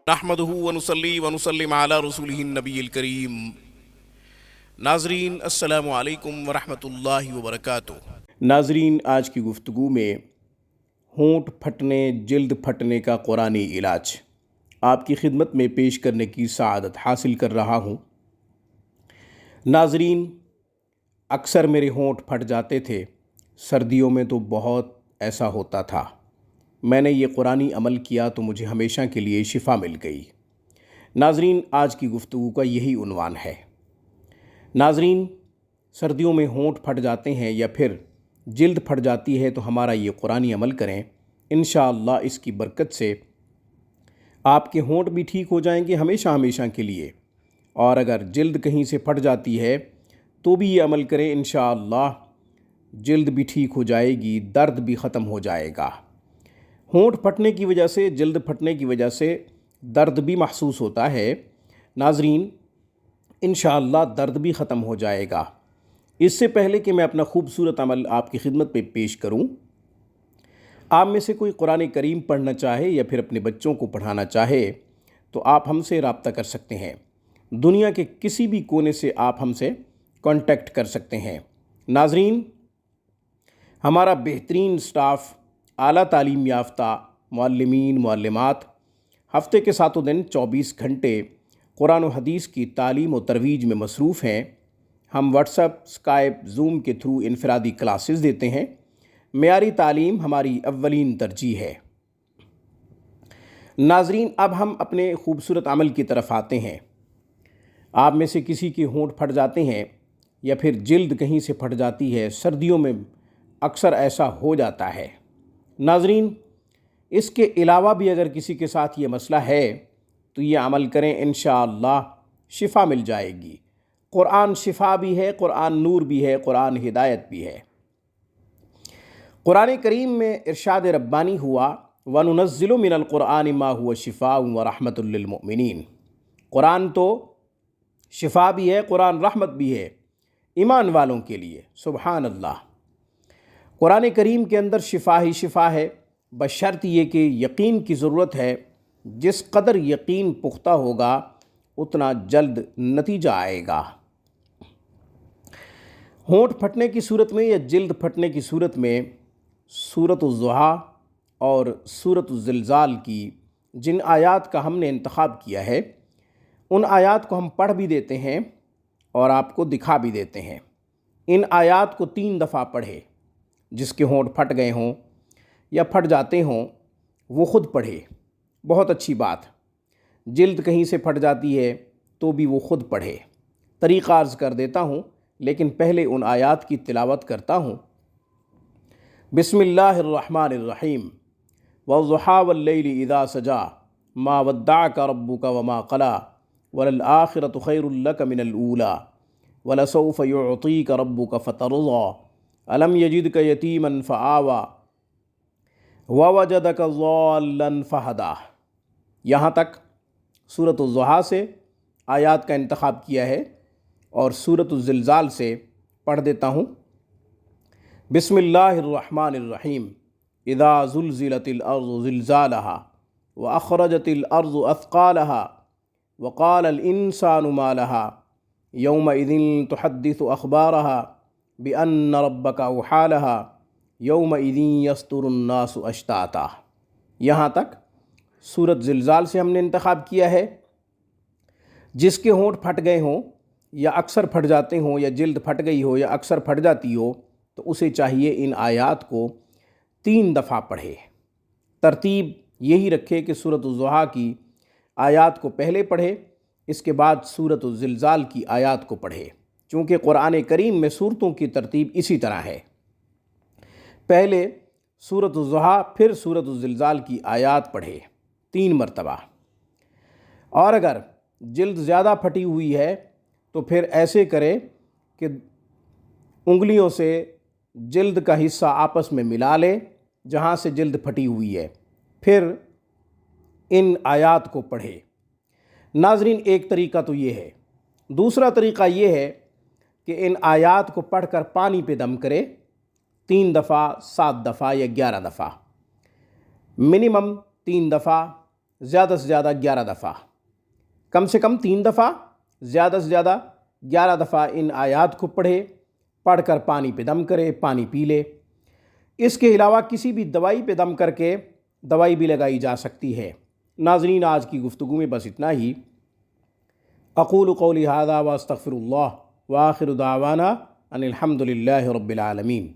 نحمدہ ونصلی ونسلم علی رسولہ النبی الکریم۔ ناظرین السلام علیکم ورحمۃ اللہ وبرکاتہ۔ ناظرین، آج کی گفتگو میں ہونٹ پھٹنے، جلد پھٹنے کا قرآنی علاج آپ کی خدمت میں پیش کرنے کی سعادت حاصل کر رہا ہوں۔ ناظرین، اکثر میرے ہونٹ پھٹ جاتے تھے، سردیوں میں تو بہت ایسا ہوتا تھا۔ میں نے یہ قرآنی عمل کیا تو مجھے ہمیشہ کے لیے شفا مل گئی۔ ناظرین، آج کی گفتگو کا یہی عنوان ہے۔ ناظرین، سردیوں میں ہونٹ پھٹ جاتے ہیں یا پھر جلد پھٹ جاتی ہے تو ہمارا یہ قرآنی عمل کریں، انشاءاللہ اس کی برکت سے آپ کے ہونٹ بھی ٹھیک ہو جائیں گے ہمیشہ ہمیشہ کے لیے۔ اور اگر جلد کہیں سے پھٹ جاتی ہے تو بھی یہ عمل کریں، انشاءاللہ جلد بھی ٹھیک ہو جائے گی، درد بھی ختم ہو جائے گا۔ ہونٹ پھٹنے کی وجہ سے، جلد پھٹنے کی وجہ سے درد بھی محسوس ہوتا ہے۔ ناظرین، انشاءاللہ درد بھی ختم ہو جائے گا۔ اس سے پہلے کہ میں اپنا خوبصورت عمل آپ کی خدمت پہ پیش کروں، آپ میں سے کوئی قرآن کریم پڑھنا چاہے یا پھر اپنے بچوں کو پڑھانا چاہے تو آپ ہم سے رابطہ کر سکتے ہیں۔ دنیا کے کسی بھی کونے سے آپ ہم سے کانٹیکٹ کر سکتے ہیں۔ ناظرین، ہمارا بہترین سٹاف، اعلیٰ تعلیم یافتہ معلمین، معلمات ہفتے کے 7 دن 24 گھنٹے قرآن و حدیث کی تعلیم و ترویج میں مصروف ہیں۔ ہم واٹس ایپ، اسکائپ، زوم کے تھرو انفرادی کلاسز دیتے ہیں۔ معیاری تعلیم ہماری اولین ترجیح ہے۔ ناظرین، اب ہم اپنے خوبصورت عمل کی طرف آتے ہیں۔ آپ میں سے کسی کے ہونٹ پھٹ جاتے ہیں یا پھر جلد کہیں سے پھٹ جاتی ہے، سردیوں میں اکثر ایسا ہو جاتا ہے۔ ناظرین، اس کے علاوہ بھی اگر کسی کے ساتھ یہ مسئلہ ہے تو یہ عمل کریں، انشاءاللہ شفا مل جائے گی۔ قرآن شفا بھی ہے، قرآن نور بھی ہے، قرآن ہدایت بھی ہے۔ قرآن کریم میں ارشاد ربانی ہوا، وَنُنَزِّلُ مِنَ الْقُرْآنِ مَا هُوَ شِفَاءٌ وَرَحْمَةٌ لِّلْمُؤْمِنِينَ۔ قرآن تو شفا بھی ہے، قرآن رحمت بھی ہے ایمان والوں کے لیے۔ سبحان اللہ! قرآن کریم کے اندر شفا ہی شفا ہے، بشرط یہ کہ یقین کی ضرورت ہے۔ جس قدر یقین پختہ ہوگا اتنا جلد نتیجہ آئے گا۔ ہونٹ پھٹنے کی صورت میں یا جلد پھٹنے کی صورت میں سورۃ الضحیٰ اور سورۃ الزلزال کی جن آیات کا ہم نے انتخاب کیا ہے، ان آیات کو ہم پڑھ بھی دیتے ہیں اور آپ کو دکھا بھی دیتے ہیں۔ ان آیات کو 3 دفعہ پڑھے۔ جس کے ہونٹ پھٹ گئے ہوں یا پھٹ جاتے ہوں وہ خود پڑھے، بہت اچھی بات۔ جلد کہیں سے پھٹ جاتی ہے تو بھی وہ خود پڑھے۔ طریقہ عرض کر دیتا ہوں، لیکن پہلے ان آیات کی تلاوت کرتا ہوں۔ بسم اللہ الرحمن الرحیم۔ والضحیٰ واللیل اذا سجا ما ودعک ربک وما قلی وللآخرۃ خیر لک من الاولی ولسوف یعطیک ربک فترضی الم یجدک یتیما فآوی ووجدک ضالا فہدی۔ یہاں تک سورۃ الضحیٰ سے آیات کا انتخاب کیا ہے اور سورۃ الزلزال سے پڑھ دیتا ہوں۔ بسم اللہ الرحمن الرحیم۔ اذا زلزلت الارض زلزالہا واخرجت الارض اثقالہا وقال الانسان ما لہا یومئذ تحدث اخبارہا بِأَنَّ رَبَّكَ أَوْحَىٰ لَهَا يَوْمَئِذٍ يَصْدُرُ النَّاسُ أَشْتَاتًا۔ یہاں تک سورۃ زلزال سے ہم نے انتخاب کیا ہے۔ جس کے ہونٹ پھٹ گئے ہوں یا اکثر پھٹ جاتے ہوں یا جلد پھٹ گئی ہو یا اکثر پھٹ جاتی ہو تو اسے چاہیے ان آیات کو 3 دفعہ پڑھے۔ ترتیب یہی رکھے کہ سورۃ الضحیٰ کی آیات کو پہلے پڑھے، اس کے بعد سورۃ الزلزال کی آیات کو پڑھے، چونکہ قرآن کریم میں صورتوں کی ترتیب اسی طرح ہے۔ پہلے سورۃ الضحیٰ پھر سورۃ الزلزال کی آیات پڑھے 3 مرتبہ۔ اور اگر جلد زیادہ پھٹی ہوئی ہے تو پھر ایسے کرے کہ انگلیوں سے جلد کا حصہ آپس میں ملا لے جہاں سے جلد پھٹی ہوئی ہے، پھر ان آیات کو پڑھے۔ ناظرین، ایک طریقہ تو یہ ہے۔ دوسرا طریقہ یہ ہے کہ ان آیات کو پڑھ کر پانی پہ دم کرے 3 دفعہ، 7 دفعہ یا 11 دفعہ، منیمم 3 دفعہ زیادہ سے زیادہ 11 دفعہ، کم سے کم 3 دفعہ، زیادہ سے زیادہ 11 دفعہ ان آیات کو پڑھ کر پانی پہ دم کرے، پانی پی لے۔ اس کے علاوہ کسی بھی دوائی پہ دم کر کے دوائی بھی لگائی جا سکتی ہے۔ ناظرین، آج کی گفتگو میں بس اتنا ہی۔ اقول قولی ھذا واستغفر اللہ وآخر دعوانا ان الحمد للہ رب العالمین۔